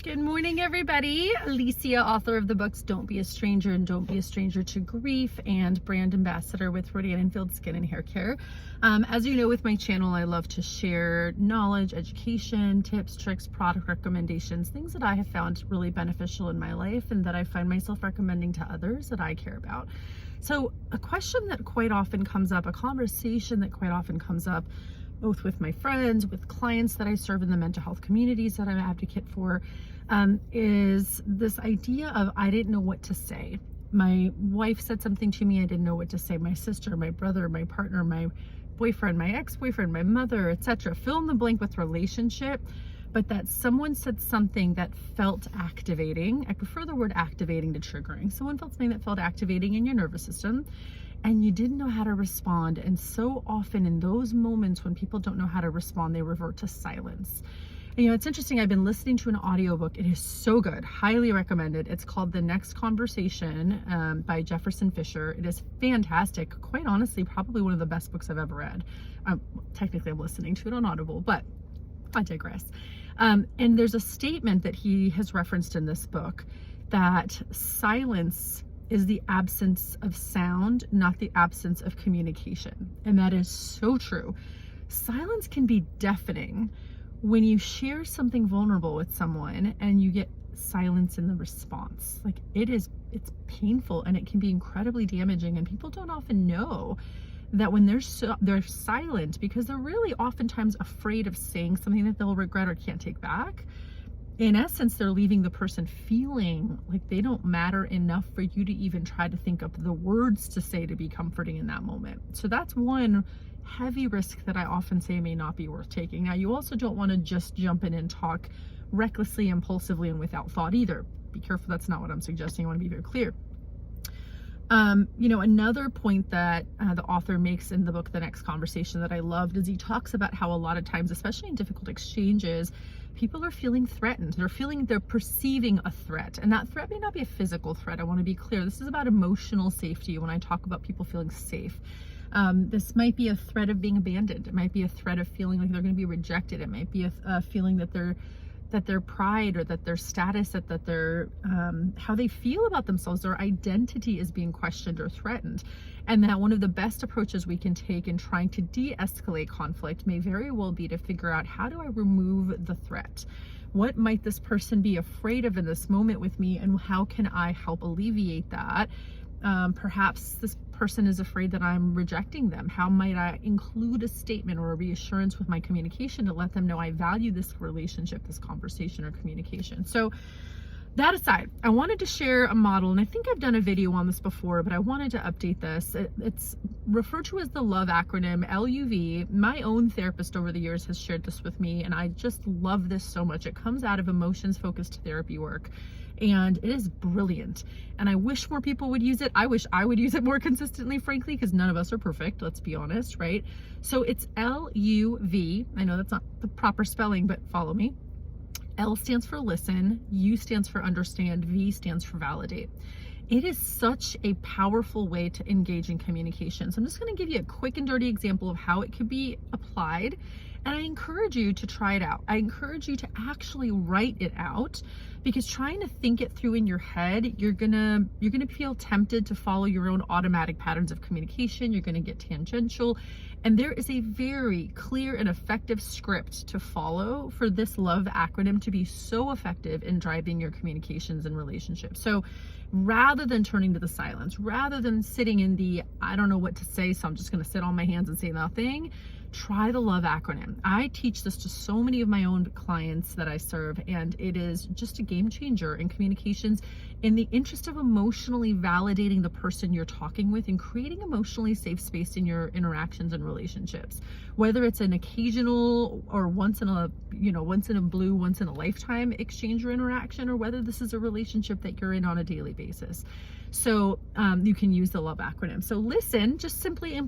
Good morning, everybody. Alicia, author of the books Don't Be a Stranger and Don't Be a Stranger to Grief, and brand ambassador with Rodian Enfield Skin and Hair Care. As you know, with my channel, I love to share knowledge, education, tips, tricks, product recommendations, things that I have found really beneficial in my life and that I find myself recommending to others that I care about. So a question that quite often comes up, a conversation that quite often comes up, both with my friends, with clients that I serve in the mental health communities that I'm an advocate for, is this idea of I didn't know what to say. My wife said something to me, I didn't know what to say. My sister, my brother, my partner, my boyfriend, my ex-boyfriend, my mother, etc. Fill in the blank with relationship, but that someone said something that felt activating. I prefer the word activating to triggering. Someone felt something that felt activating in your nervous system, and you didn't know how to respond. And so often in those moments when people don't know how to respond, they revert to silence. And, it's interesting. I've been listening to an audiobook. It is so good. Highly recommended. It's called The Next Conversation by Jefferson Fisher. It is fantastic. Quite honestly, probably one of the best books I've ever read. Technically, I'm listening to it on Audible, but I digress. And there's a statement that he has referenced in this book that silence is the absence of sound, not the absence of communication. And that is so true. Silence can be deafening when you share something vulnerable with someone and you get silence in the response. Like it's painful and it can be incredibly damaging, and people don't often know that when they're silent because they're really oftentimes afraid of saying something that they'll regret or can't take back. In essence, they're leaving the person feeling like they don't matter enough for you to even try to think of the words to say to be comforting in that moment. So that's one heavy risk that I often say may not be worth taking. Now, you also don't want to just jump in and talk recklessly, impulsively, and without thought either. Be careful, that's not what I'm suggesting. I want to be very clear. Another point that the author makes in the book, The Next Conversation, that I loved is he talks about how a lot of times, especially in difficult exchanges, people are feeling threatened. They're perceiving a threat, and that threat may not be a physical threat. I want to be clear. This is about emotional safety when I talk about people feeling safe. This might be a threat of being abandoned. It might be a threat of feeling like they're going to be rejected. It might be a feeling that their pride or that their status, that their how they feel about themselves, their identity is being questioned or threatened. And that one of the best approaches we can take in trying to de-escalate conflict may very well be to figure out, how do I remove the threat? What might this person be afraid of in this moment with me, and how can I help alleviate that? Perhaps this person is afraid that I'm rejecting them. How might I include a statement or a reassurance with my communication to let them know I value this relationship, this conversation or communication? So that aside, I wanted to share a model, and I think I've done a video on this before, but I wanted to update this. It's referred to as the L.U.V acronym, L.U.V. My own therapist over the years has shared this with me, and I just love this so much. It comes out of emotions-focused therapy work, and it is brilliant. And I wish more people would use it. I wish I would use it more consistently, frankly, because none of us are perfect, let's be honest, right? So it's L.U.V. I know that's not the proper spelling, but follow me. L stands for listen, U stands for understand, V stands for validate. It is such a powerful way to engage in communication. So I'm just going to give you a quick and dirty example of how it could be applied. And I encourage you to try it out. I encourage you to actually write it out, because trying to think it through in your head, you're gonna feel tempted to follow your own automatic patterns of communication. You're gonna get tangential. And there is a very clear and effective script to follow for this L.U.V acronym to be so effective in driving your communications and relationships. So rather than turning to the silence, rather than sitting in the, I don't know what to say, so I'm just gonna sit on my hands and say nothing, try the L.U.V acronym. I teach this to so many of my own clients that I serve, and it is just a game changer in communications in the interest of emotionally validating the person you're talking with and creating emotionally safe space in your interactions and relationships. Whether it's an occasional or once in a blue, once in a lifetime exchange or interaction, or whether this is a relationship that you're in on a daily basis. So you can use the L.U.V acronym. So listen, just simply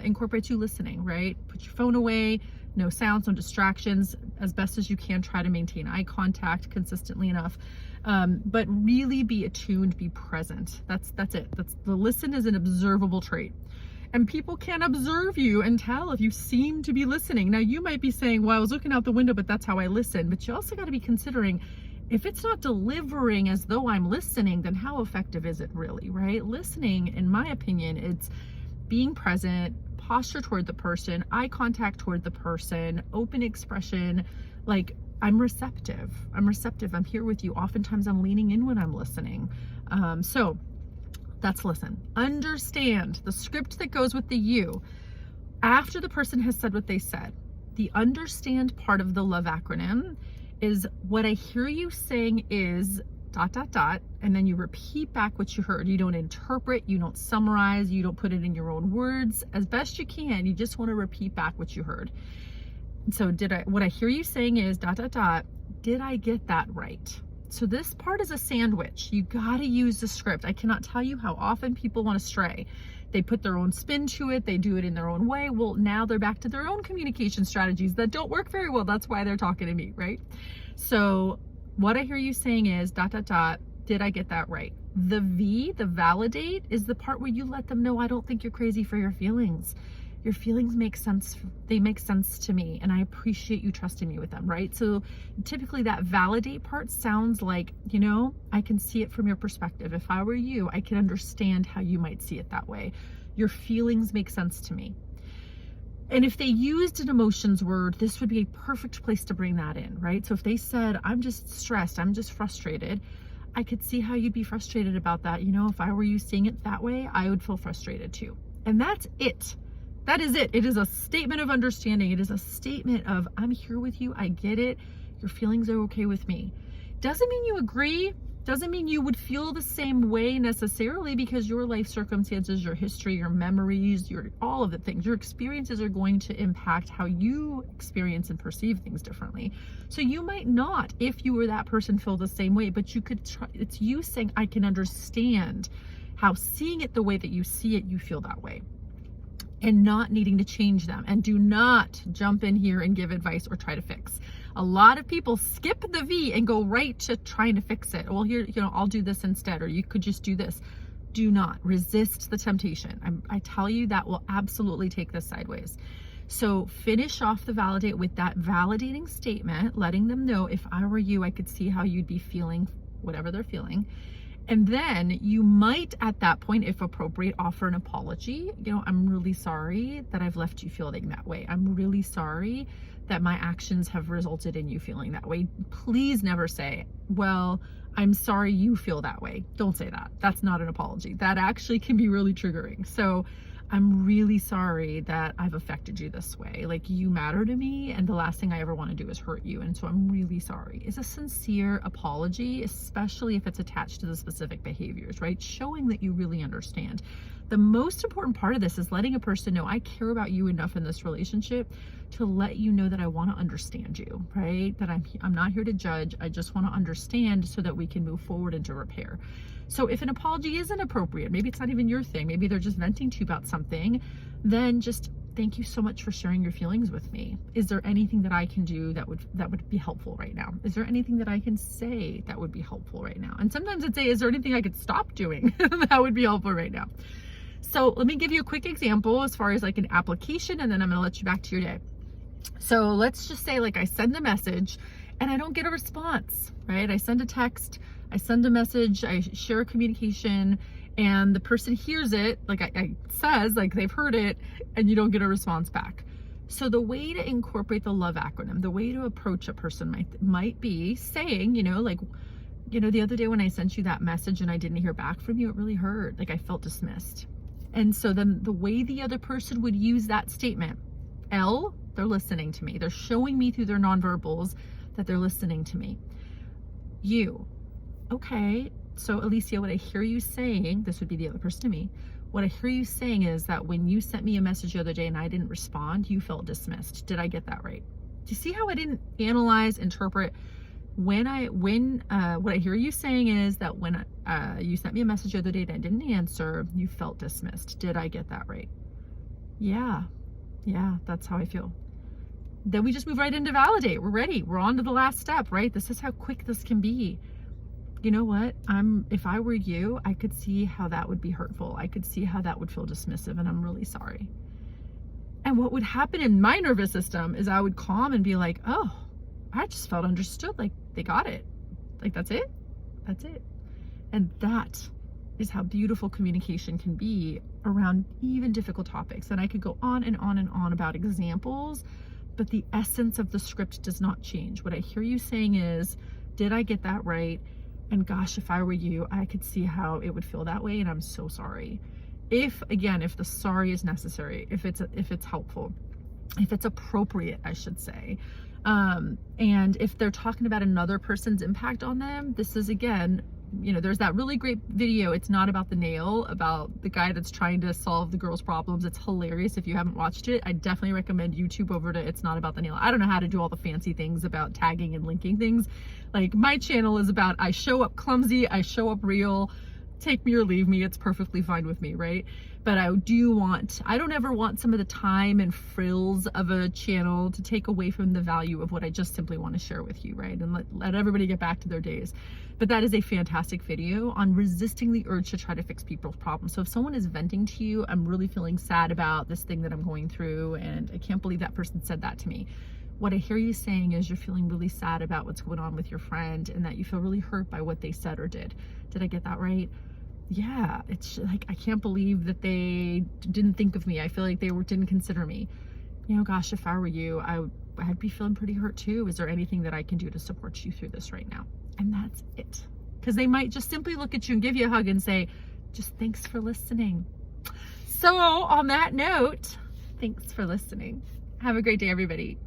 incorporate you listening, right? Put your phone away, no sounds, no distractions, as best as you can. Try to maintain eye contact consistently enough, but really be attuned, be present. That's it. The listen is an observable trait. And people can observe you and tell if you seem to be listening. Now, you might be saying, well, I was looking out the window, but that's how I listen. But you also got to be considering, if it's not delivering as though I'm listening, then how effective is it really, right? Listening, in my opinion, it's being present, posture toward the person, eye contact toward the person, open expression, like I'm receptive. I'm here with you. Oftentimes I'm leaning in when I'm listening. So that's listen. Understand the script that goes with the you. After the person has said what they said, the understand part of the L.U.V acronym is what I hear you saying is ... and then you repeat back what you heard. You don't interpret, you don't summarize, you don't put it in your own words. As best you can, you just want to repeat back what you heard. So what I hear you saying is ... did I get that right? So this part is a sandwich. You got to use the script. I cannot tell you how often people want to stray. They put their own spin to it. They do it in their own way. Well, now they're back to their own communication strategies that don't work very well. That's why they're talking to me, right? So what I hear you saying is ... did I get that right? The V, the validate, is the part where you let them know, I don't think you're crazy for your feelings. Your feelings make sense. They make sense to me, and I appreciate you trusting me with them, right? So typically that validate part sounds like, you know, I can see it from your perspective. If I were you, I can understand how you might see it that way. Your feelings make sense to me. And if they used an emotions word, this would be a perfect place to bring that in, right? So if they said, I'm just stressed, I'm just frustrated, I could see how you'd be frustrated about that. You know, if I were you seeing it that way, I would feel frustrated too. And that's it. That is it. It is a statement of understanding. It is a statement of, I'm here with you. I get it. Your feelings are okay with me. Doesn't mean you agree. Doesn't mean you would feel the same way necessarily, because your life circumstances, your history, your memories, all of the things, your experiences are going to impact how you experience and perceive things differently. So you might not, if you were that person, feel the same way, but you could try. It's you saying, I can understand how seeing it the way that you see it, you feel that way. And not needing to change them. And do not jump in here and give advice or try to fix. A lot of people skip the V and go right to trying to fix it. Well, here, you know, I'll do this instead, or you could just do this. Do not resist the temptation. I tell you, that will absolutely take this sideways. So finish off the validate with that validating statement, letting them know, if I were you, I could see how you'd be feeling whatever they're feeling. And then you might, at that point, if appropriate, offer an apology. You know, I'm really sorry that I've left you feeling that way. I'm really sorry that my actions have resulted in you feeling that way. Please never say, well, I'm sorry you feel that way. Don't say that. That's not an apology. That actually can be really triggering. So I'm really sorry that I've affected you this way. Like, you matter to me, and the last thing I ever want to do is hurt you. And so I'm really sorry. It's a sincere apology, especially if it's attached to the specific behaviors, right? Showing that you really understand. The most important part of this is letting a person know, I care about you enough in this relationship to let you know that I want to understand you, right? That I'm not here to judge. I just want to understand so that we can move forward into repair. So if an apology isn't appropriate, maybe it's not even your thing, maybe they're just venting to you about something, then just thank you so much for sharing your feelings with me. Is there anything that I can do that would be helpful right now? Is there anything that I can say that would be helpful right now? And sometimes I'd say, is there anything I could stop doing that would be helpful right now? So let me give you a quick example as far as like an application, and then I'm going to let you back to your day. So let's just say, like, I send a message and I don't get a response, right? I send a text, I send a message, I share a communication, and the person hears it, like I says, like they've heard it, and you don't get a response back. So the way to incorporate the L.U.V acronym, the way to approach a person might be saying, you know, like, you know, the other day when I sent you that message and I didn't hear back from you, it really hurt. Like, I felt dismissed. And so then the way the other person would use that statement, L, they're listening to me. They're showing me through their nonverbals that they're listening to me. You, okay, so Alicia, what I hear you saying, this would be the other person to me, what I hear you saying is that when you sent me a message the other day and I didn't respond, you felt dismissed. Did I get that right? Do you see how I didn't analyze, interpret? What I hear you saying is that when you sent me a message the other day and I didn't answer, you felt dismissed. Did I get that right? Yeah, that's how I feel. Then we just move right into validate. We're ready. We're on to the last step, right? This is how quick this can be. you know what, if I were you, I could see how that would be hurtful. I could see how that would feel dismissive, and I'm really sorry. And what would happen in my nervous system is I would calm and be like, oh, I just felt understood. Like, they got it. Like, that's it. That's it. And that is how beautiful communication can be around even difficult topics. And I could go on and on and on about examples, but the essence of the script does not change. What I hear you saying is, did I get that right? And gosh, if I were you, I could see how it would feel that way, and I'm so sorry. If the sorry is necessary, if it's helpful, if it's appropriate, I should say. And if they're talking about another person's impact on them, this is, again, there's that really great video, It's Not About the Nail, about the guy that's trying to solve the girl's problems. It's hilarious. If you haven't watched it, I definitely recommend YouTube over to It's Not About the Nail. I don't know how to do all the fancy things about tagging and linking things. Like, my channel is about, I show up clumsy, I show up real, take me or leave me, it's perfectly fine with me, right? But I don't ever want some of the time and frills of a channel to take away from the value of what I just simply want to share with you, right? And let everybody get back to their days. But that is a fantastic video on resisting the urge to try to fix people's problems. So if someone is venting to you, I'm really feeling sad about this thing that I'm going through, and I can't believe that person said that to me. What I hear you saying is you're feeling really sad about what's going on with your friend, and that you feel really hurt by what they said or did. Did I get that right? Yeah, it's like, I can't believe that they didn't think of me. I feel like they didn't consider me. Gosh, if I were you, I'd be feeling pretty hurt too. Is there anything that I can do to support you through this right now? And that's it. Because they might just simply look at you and give you a hug and say, just thanks for listening. So on that note, thanks for listening. Have a great day, everybody.